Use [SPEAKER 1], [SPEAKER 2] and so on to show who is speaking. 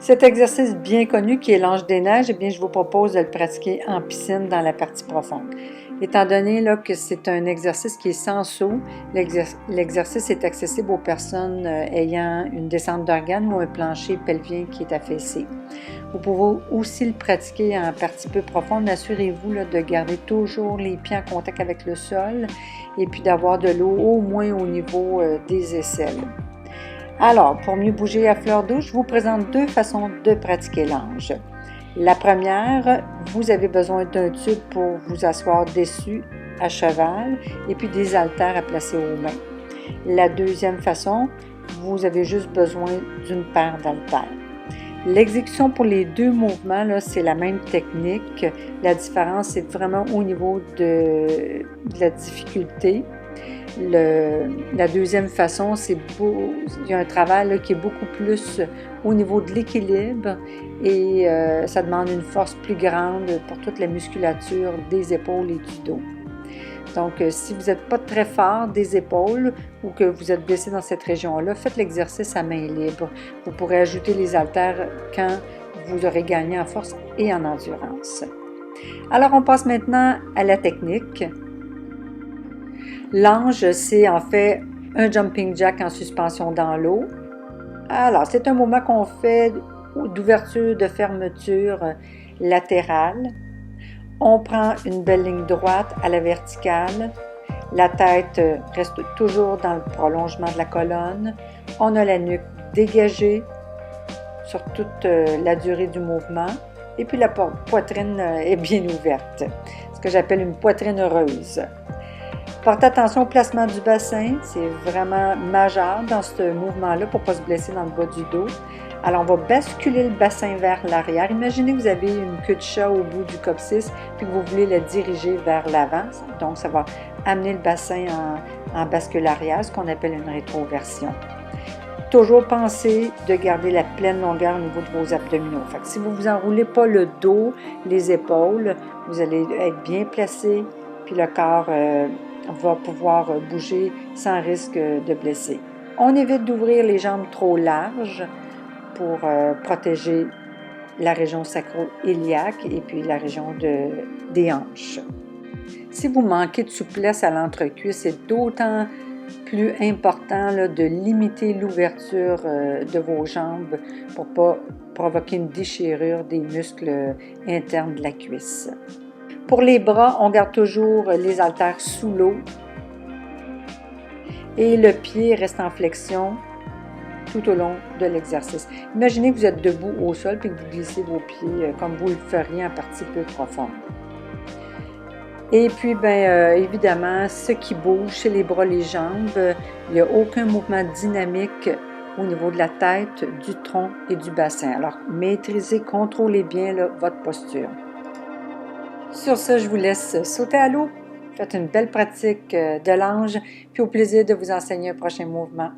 [SPEAKER 1] Cet exercice bien connu qui est l'ange des neiges, eh bien, je vous propose de le pratiquer en piscine dans la partie profonde. Étant donné là, que c'est un exercice qui est sans saut, l'exercice est accessible aux personnes ayant une descente d'organes ou un plancher pelvien qui est affaissé. Vous pouvez aussi le pratiquer en partie peu profonde. Assurez-vous de garder toujours les pieds en contact avec le sol et puis d'avoir de l'eau au moins au niveau des aisselles. Alors, pour mieux bouger à fleur d'eau, je vous présente deux façons de pratiquer l'ange. La première, vous avez besoin d'un tube pour vous asseoir dessus à cheval et puis des haltères à placer aux mains. La deuxième façon, vous avez juste besoin d'une paire d'haltères. L'exécution pour les deux mouvements, là, c'est la même technique. La différence, c'est vraiment au niveau de la difficulté. La deuxième façon, il y a un travail là, qui est beaucoup plus au niveau de l'équilibre et ça demande une force plus grande pour toute la musculature des épaules et du dos. Donc, si vous n'êtes pas très fort des épaules ou que vous êtes blessé dans cette région-là, faites l'exercice à main libre. Vous pourrez ajouter les haltères quand vous aurez gagné en force et en endurance. Alors, on passe maintenant à la technique. L'ange, c'est en fait un jumping jack en suspension dans l'eau. Alors, c'est un mouvement qu'on fait d'ouverture, de fermeture latérale. On prend une belle ligne droite à la verticale. La tête reste toujours dans le prolongement de la colonne. On a la nuque dégagée sur toute la durée du mouvement. Et puis la poitrine est bien ouverte, ce que j'appelle une poitrine heureuse. Portez attention au placement du bassin, c'est vraiment majeur dans ce mouvement-là pour ne pas se blesser dans le bas du dos. Alors, on va basculer le bassin vers l'arrière. Imaginez que vous avez une queue de chat au bout du coccyx puis que vous voulez la diriger vers l'avant. Donc, ça va amener le bassin en bascule arrière, ce qu'on appelle une rétroversion. Toujours pensez de garder la pleine longueur au niveau de vos abdominaux. Fait que si vous ne vous enroulez pas le dos, les épaules, vous allez être bien placé, puis le corps va pouvoir bouger sans risque de blesser. On évite d'ouvrir les jambes trop larges pour protéger la région sacro-iliaque et puis la région des hanches. Si vous manquez de souplesse à l'entrecuisse, c'est d'autant plus important là, de limiter l'ouverture de vos jambes pour ne pas provoquer une déchirure des muscles internes de la cuisse. Pour les bras, on garde toujours les haltères sous l'eau et le pied reste en flexion tout au long de l'exercice. Imaginez que vous êtes debout au sol et que vous glissez vos pieds comme vous le feriez en partie peu profonde. Et puis, évidemment, ce qui bouge, c'est les bras, les jambes. Il n'y a aucun mouvement dynamique au niveau de la tête, du tronc et du bassin. Alors, maîtrisez, contrôlez bien là, votre posture. Sur ce, je vous laisse sauter à l'eau. Faites une belle pratique de l'ange, puis au plaisir de vous enseigner un prochain mouvement.